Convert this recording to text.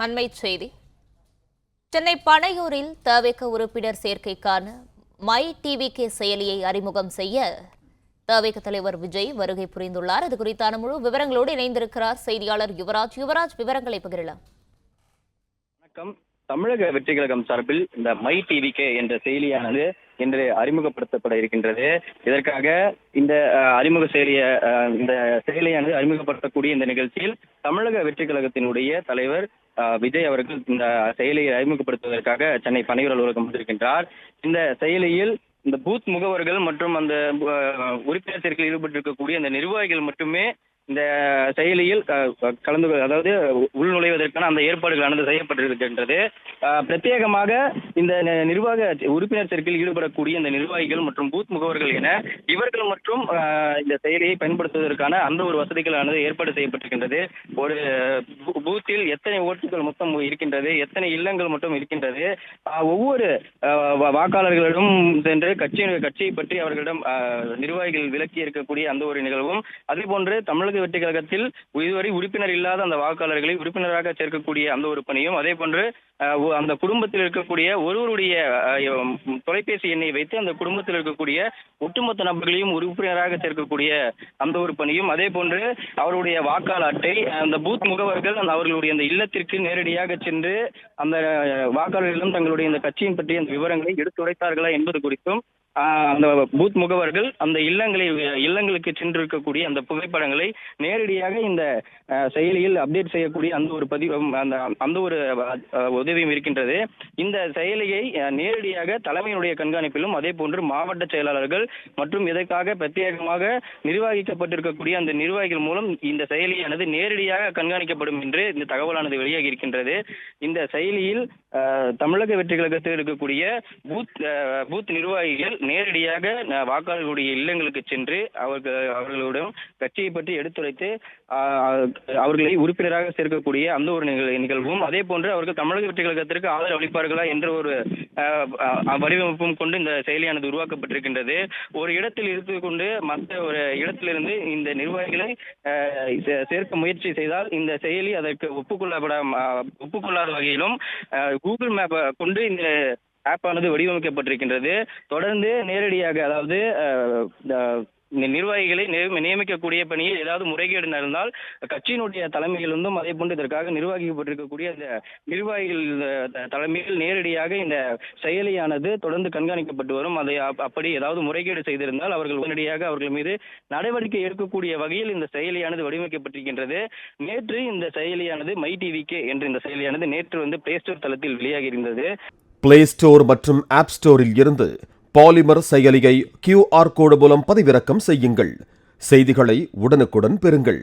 அண்மைச் செய்தி. சென்னை பனையூரில் தவிக உறுப்பினர் சேர்க்கைக்கான மை டிவிகே செயலியை அறிமுகம் செய்ய தவிக தலைவர் விஜய் வருகை புரிந்துள்ளார். இது குறித்தான முழு விவரங்களோடு இணைந்திருக்கிறார் செய்தியாளர் யுவராஜ். விவரங்களை பகிரலாம். வணக்கம். தமிழக வெற்றி கழகம் சார்பில் இந்த மை டிவிகே என்ற செயலியானது இன்று அறிமுகப்படுத்தப்பட இருக்கின்றது. இதற்காக இந்த இந்த செயலியானது அறிமுகப்படுத்தக்கூடிய இந்த நிகழ்ச்சியில் தமிழக வெற்றி கழகத்தினுடைய தலைவர் விஜய் அவர்கள் இந்த செயலியை அறிமுகப்படுத்துவதற்காக சென்னை பனையூர் அலுவலகம் வந்திருக்கின்றார். இந்த செயலியில் இந்த பூத் முகவர்கள் மற்றும் அந்த உறுப்பினர் சேர்க்கையில் ஈடுபட்டிருக்கக்கூடிய அந்த நிர்வாகிகள் மட்டுமே இந்த செயலியில் அதாவது உள்நுழைவதற்கான அந்த ஏற்பாடுகளானது செய்யப்பட்டிருக்கின்றது. பிரத்யேகமாக இந்த நிர்வாக உறுப்பினர் சேர்க்கையில் ஈடுபடக்கூடிய இந்த நிர்வாகிகள் மற்றும் பூத் முகவர்கள் என இவர்கள் மற்றும் இந்த செயலியை பயன்படுத்துவதற்கான அந்த ஒரு வசதிகளானது ஏற்பாடு செய்யப்பட்டிருக்கின்றது. ஒரு பூத்தில் எத்தனை ஓட்டுகள் மொத்தம் இருக்கின்றது, எத்தனை இல்லங்கள் மட்டும் இருக்கின்றது, ஒவ்வொரு வாக்காளர்களிடம் சென்று கட்சியை பற்றி அவர்களிடம் நிர்வாகிகள் விலக்கி இருக்கக்கூடிய அந்த ஒரு நிகழ்வும், அதே போன்று தமிழக வெற்றி கழகத்தில் இதுவரை உறுப்பினர் இல்லாத அந்த வாக்காளர்களை உறுப்பினராக சேர்க்கக்கூடிய அந்த ஒரு பணியும், அதே போன்று அந்த குடும்பத்தில் இருக்கக்கூடிய ஒருவருடைய தொலைபேசி எண்ணை வைத்து அந்த குடும்பத்தில் இருக்கக்கூடிய ஒட்டுமொத்த நபர்களையும் உறுப்பினராக சேர்க்கக்கூடிய அந்த ஒரு பணியும், அதே போன்று அவருடைய வாக்காளர் அட்டை அந்த பூத் முகவர்கள் அவர்களுடைய அந்த இல்லத்திற்கு நேரடியாக சென்று அந்த வாக்காளர்களிடம் தங்களுடைய இந்த கட்சியின் பற்றிய அந்த விவரங்களை எடுத்துரைத்தார்களா என்பது குறித்தும், அந்த பூத் முகவர்கள் அந்த இல்லங்களுக்கு சென்றிருக்கக்கூடிய அந்த புகைப்படங்களை நேரடியாக இந்த செயலியில் அப்டேட் செய்யக்கூடிய அந்த ஒரு பதிவும் அந்த ஒரு உதவியும் இருக்கின்றது. இந்த செயலியை நேரடியாக தலைமையினுடைய கண்காணிப்பிலும், அதே போன்று மாவட்ட செயலாளர்கள் மற்றும் இதற்காக பிரத்யேகமாக நிர்வகிக்கப்பட்டிருக்கக்கூடிய அந்த நிர்வாகிகள் மூலம் இந்த செயலியானது நேரடியாக கண்காணிக்கப்படும் என்று இந்த தகவலானது வெளியாகி இருக்கின்றது. இந்த செயலியில் தமிழக வெற்றி கழகத்தில் இருக்கக்கூடிய பூத் நிர்வாகிகள் நேரடியாக வாக்காளர்களுடைய இல்லங்களுக்கு சென்று அவர்களுடன் கட்சியை பற்றி எடுத்துரைத்து அவர்களை உறுப்பினராக சேர்க்கக்கூடிய அந்த ஒரு நிகழ்வும், அதே போன்று அவர்கள் தமிழக வெற்றி கழகத்திற்கு ஆதரவு அளிப்பார்களா என்ற ஒரு வடிவமைப்பும் கொண்டு இந்த செயலியானது உருவாக்கப்பட்டிருக்கின்றது. ஒரு இடத்தில் இருந்து கொண்டு மற்ற ஒரு இடத்திலிருந்து இந்த நிர்வாகிகளை சேர்க்க முயற்சி செய்தால் இந்த செயலி அதற்கு ஒப்புக்கொள்ளாத வகையிலும் கூகுள் மேப் கொண்டு இந்த ஆப் ஆனது வடிவமைக்கப்பட்டிருக்கின்றது. தொடர்ந்து நேரடியாக அதாவது நிர்வாகிகளை நியமிக்கக்கூடிய பணியில் ஏதாவது முறைகேடு நடந்தால் கட்சியினுடைய தலைமையிலிருந்தும், அதே போன்று இதற்காக நிர்வகிக்கப்பட்டிருக்கக்கூடிய அந்த நிர்வாகிகள் தலைமையில் நேரடியாக இந்த செயலியானது தொடர்ந்து கண்காணிக்கப்பட்டு வரும். அதை அப்படி ஏதாவது முறைகேடு செய்திருந்தால் அவர்கள் உடனடியாக அவர்கள் மீது நடவடிக்கை எடுக்கக்கூடிய வகையில் இந்த செயலியானது வடிவமைக்கப்பட்டிருக்கின்றது. நேற்று இந்த செயலியானது மை டிவிகே என்ற இந்த செயலியானது நேற்று பிளே ஸ்டோர் தளத்தில் வெளியாகி இருந்தது. பிளே ஸ்டோர் மற்றும் ஆப் ஸ்டோரில் இருந்து பாலிமர் செயலியை QR கோடு மூலம் பதிவிறக்கம் செய்யுங்கள். செய்திகளை உடனுக்குடன் பெறுங்கள்.